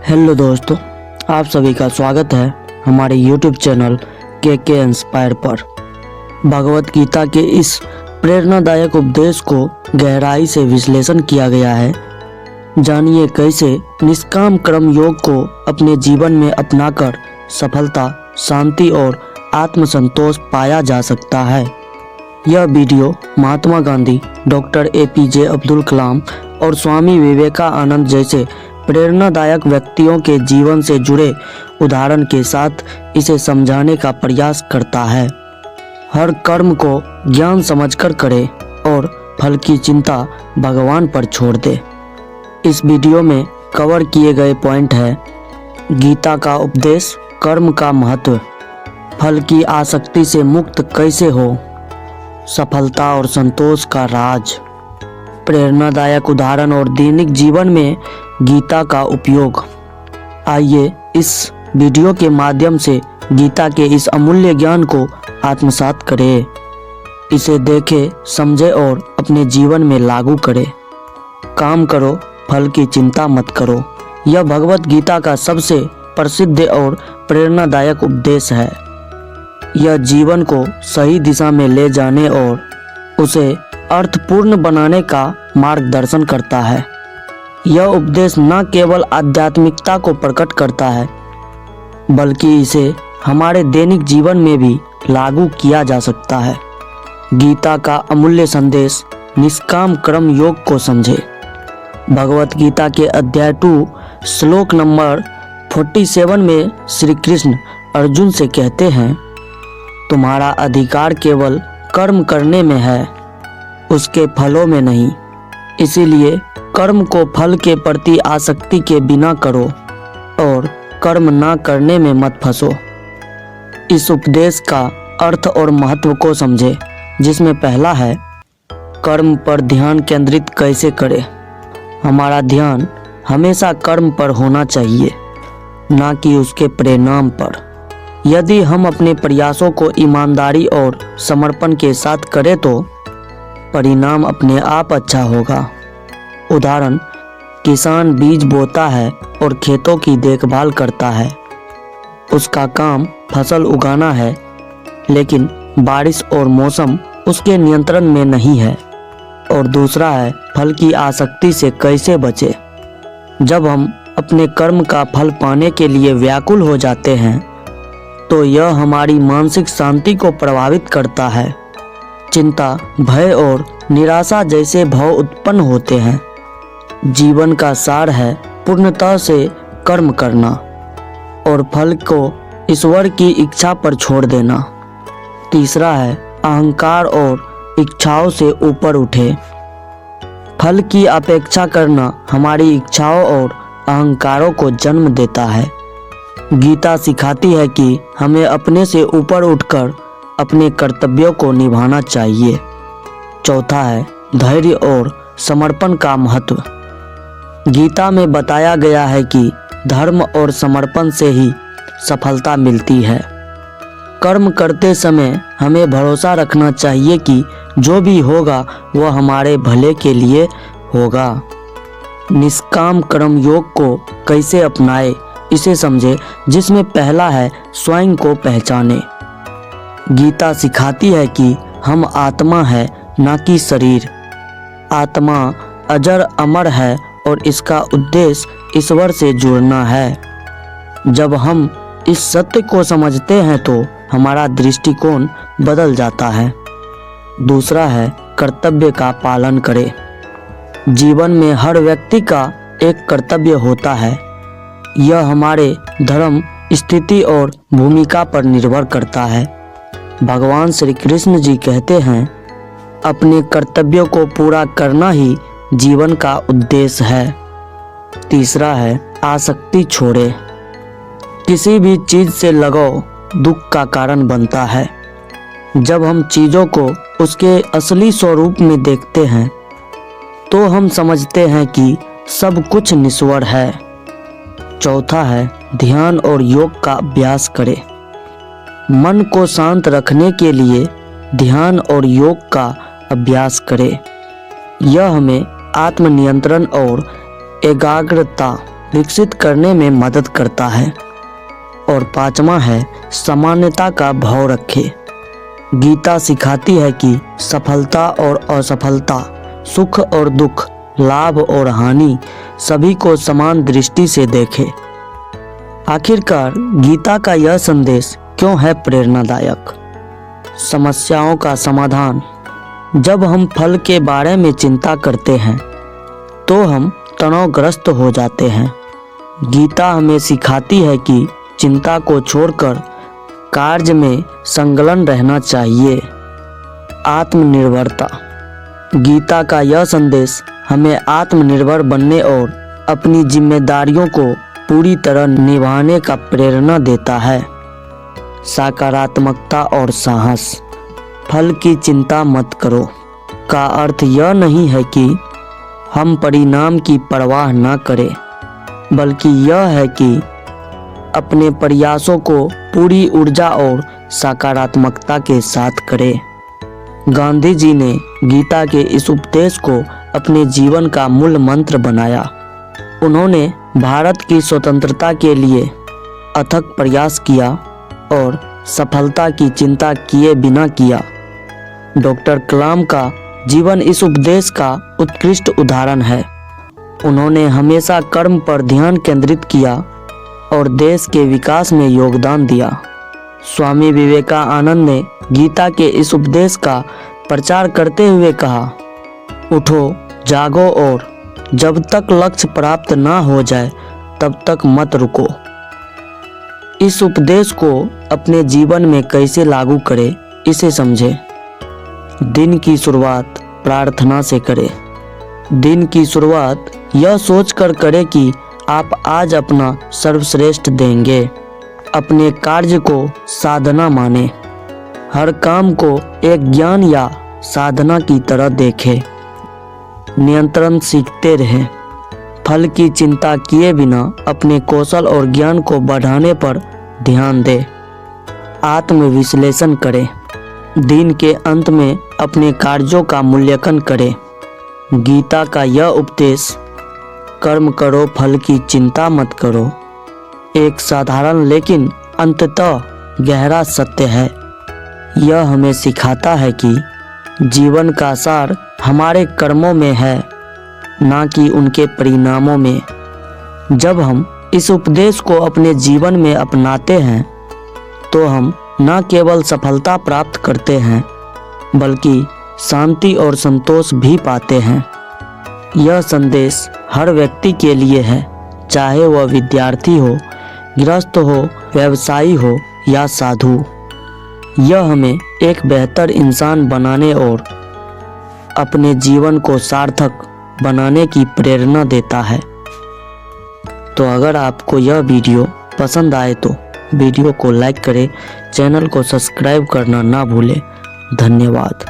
Hello दोस्तों, आप सभी का स्वागत है हमारे YouTube चैनल के इंस्पायर पर। भगवत गीता के इस प्रेरणादायक उपदेश को गहराई से विश्लेषण किया गया है। जानिए कैसे निष्काम कर्म योग को अपने जीवन में अपनाकर सफलता, शांति और आत्मसंतोष पाया जा सकता है। यह video Mahatma Gandhi, doctor APJ Abdul Kalam और स्वामी विवेकानंद जैसे प्रेरणादायक व्यक्तियों के जीवन से जुड़े उदाहरण के साथ इसे समझाने का प्रयास करता है। हर कर्म को ज्ञान समझकर करे और फल की चिंता भगवान पर छोड़ दे। इस वीडियो में कवर किए गए पॉइंट है: गीता का उपदेश, कर्म का महत्व, फल की आसक्ति से मुक्त कैसे हो, सफलता और संतोष का राज, प्रेरणादायक उदाहरण और दैनिक जीवन में गीता का उपयोग। आइए इस वीडियो के माध्यम से गीता के इस अमूल्य ज्ञान को आत्मसात करें, इसे देखें, समझें और अपने जीवन में लागू करें। काम करो, फल की चिंता मत करो। यह भगवत गीता का सबसे प्रसिद्ध और प्रेरणादायक उपदेश है। यह जीवन को सही दिशा में ले जाने और उसे अर्थपूर्ण बनाने का मार्गदर्शन करता है। यह उपदेश न केवल आध्यात्मिकता को प्रकट करता है, बल्कि इसे हमारे दैनिक जीवन में भी लागू किया जा सकता है। गीता का अमूल्य संदेश, निष्काम कर्म योग को समझे। भगवत गीता के अध्याय 2 श्लोक नंबर 47 में श्री कृष्ण अर्जुन से कहते हैं, तुम्हारा अधिकार केवल कर्म करने में है, उसके फलों में नहीं। इसीलिए कर्म को फल के प्रति आसक्ति के बिना करो और कर्म ना करने में मत फंसो। इस उपदेश का अर्थ और महत्व को समझे, जिसमें पहला है कर्म पर ध्यान केंद्रित कैसे करें। हमारा ध्यान हमेशा कर्म पर होना चाहिए, ना कि उसके परिणाम पर। यदि हम अपने प्रयासों को ईमानदारी और समर्पण के साथ करें तो परिणाम अपने आप अच्छा होगा। उदाहरण, किसान बीज बोता है और खेतों की देखभाल करता है। उसका काम फसल उगाना है, लेकिन बारिश और मौसम उसके नियंत्रण में नहीं है। और दूसरा है फल की आसक्ति से कैसे बचे। जब हम अपने कर्म का फल पाने के लिए व्याकुल हो जाते हैं तो यह हमारी मानसिक शांति को प्रभावित करता है। चिंता, भय और निराशा जैसे भाव उत्पन्न होते हैं। जीवन का सार है पूर्णतः से कर्म करना और फल को ईश्वर की इच्छा पर छोड़ देना। तीसरा है अहंकार और इच्छाओं से ऊपर उठे। फल की अपेक्षा करना हमारी इच्छाओं और अहंकारों को जन्म देता है। गीता सिखाती है कि हमें अपने से ऊपर उठकर अपने कर्तव्यों को निभाना चाहिए। चौथा है धैर्य और समर्पण का महत्व। गीता में बताया गया है कि धर्म और समर्पण से ही सफलता मिलती है। कर्म करते समय हमें भरोसा रखना चाहिए कि जो भी होगा वह हमारे भले के लिए होगा। निष्काम कर्म योग को कैसे अपनाए, इसे समझे, जिसमें पहला है स्वयं को पहचाने। गीता सिखाती है कि हम आत्मा है, ना कि शरीर। आत्मा अजर अमर है और इसका उद्देश्य ईश्वर से जुड़ना है। जब हम इस सत्य को समझते हैं तो हमारा दृष्टिकोण बदल जाता है। दूसरा है कर्तव्य का पालन करें। जीवन में हर व्यक्ति का एक कर्तव्य होता है। यह हमारे धर्म, स्थिति और भूमिका पर निर्भर करता है। भगवान श्री कृष्ण जी कहते हैं, अपने कर्तव्यों को पूरा करना ही जीवन का उद्देश्य है। तीसरा है आसक्ति छोड़े। किसी भी चीज से लगाव दुख का कारण बनता है। जब हम चीजों को उसके असली स्वरूप में देखते हैं तो हम समझते हैं कि सब कुछ निश्वर है। चौथा है ध्यान और योग का अभ्यास करें। मन को शांत रखने के लिए ध्यान और योग का अभ्यास करें। यह हमें आत्मनियंत्रण और एकाग्रता विकसित करने में मदद करता है। और पांचवा है सामान्यता का भाव रखे। गीता सिखाती है कि सफलता और असफलता, सुख और दुख, लाभ और हानि सभी को समान दृष्टि से देखे। आखिरकार गीता का यह संदेश क्यों है प्रेरणादायक? समस्याओं का समाधान। जब हम फल के बारे में चिंता करते हैं तो हम तनावग्रस्त हो जाते हैं। गीता हमें सिखाती है कि चिंता को छोड़कर कार्य में संलग्न रहना चाहिए। आत्मनिर्भरता। गीता का यह संदेश हमें आत्मनिर्भर बनने और अपनी जिम्मेदारियों को पूरी तरह निभाने का प्रेरणा देता है। सकारात्मकता और साहस। फल की चिंता मत करो का अर्थ यह नहीं है कि हम परिणाम की परवाह न करें, बल्कि यह है कि अपने प्रयासों को पूरी ऊर्जा और सकारात्मकता के साथ करें। गांधी जी ने गीता के इस उपदेश को अपने जीवन का मूल मंत्र बनाया। उन्होंने भारत की स्वतंत्रता के लिए अथक प्रयास किया और सफलता की चिंता किए बिना किया। डॉक्टर कलाम का जीवन इस उपदेश का उत्कृष्ट उदाहरण है। उन्होंने हमेशा कर्म पर ध्यान केंद्रित किया और देश के विकास में योगदान दिया। स्वामी विवेकानंद ने गीता के इस उपदेश का प्रचार करते हुए कहा, उठो, जागो और जब तक लक्ष्य प्राप्त ना हो जाए तब तक मत रुको। इस उपदेश को अपने जीवन में कैसे लागू करें, इसे समझें। दिन की शुरुआत प्रार्थना से करें। दिन की शुरुआत यह सोचकर करें कि आप आज अपना सर्वश्रेष्ठ देंगे। अपने कार्य को साधना माने। हर काम को एक ज्ञान या साधना की तरह देखें। नियंत्रण सीखते रहें। फल की चिंता किए बिना अपने कौशल और ज्ञान को बढ़ाने पर ध्यान दें। आत्मविश्लेषण करें। दिन के अंत में अपने कार्यों का मूल्यांकन करें। गीता का यह उपदेश, कर्म करो, फल की चिंता मत करो, एक साधारण लेकिन अंततः गहरा सत्य है। यह हमें सिखाता है कि जीवन का सार हमारे कर्मों में है, ना कि उनके परिणामों में। जब हम इस उपदेश को अपने जीवन में अपनाते हैं तो हम न केवल सफलता प्राप्त करते हैं, बल्कि शांति और संतोष भी पाते हैं। यह संदेश हर व्यक्ति के लिए है, चाहे वह विद्यार्थी हो, गृहस्थ हो, व्यवसायी हो या साधु। यह हमें एक बेहतर इंसान बनाने और अपने जीवन को सार्थक बनाने की प्रेरणा देता है। तो अगर आपको यह वीडियो पसंद आए तो वीडियो को लाइक करें, चैनल को सब्सक्राइब करना ना भूलें। धन्यवाद।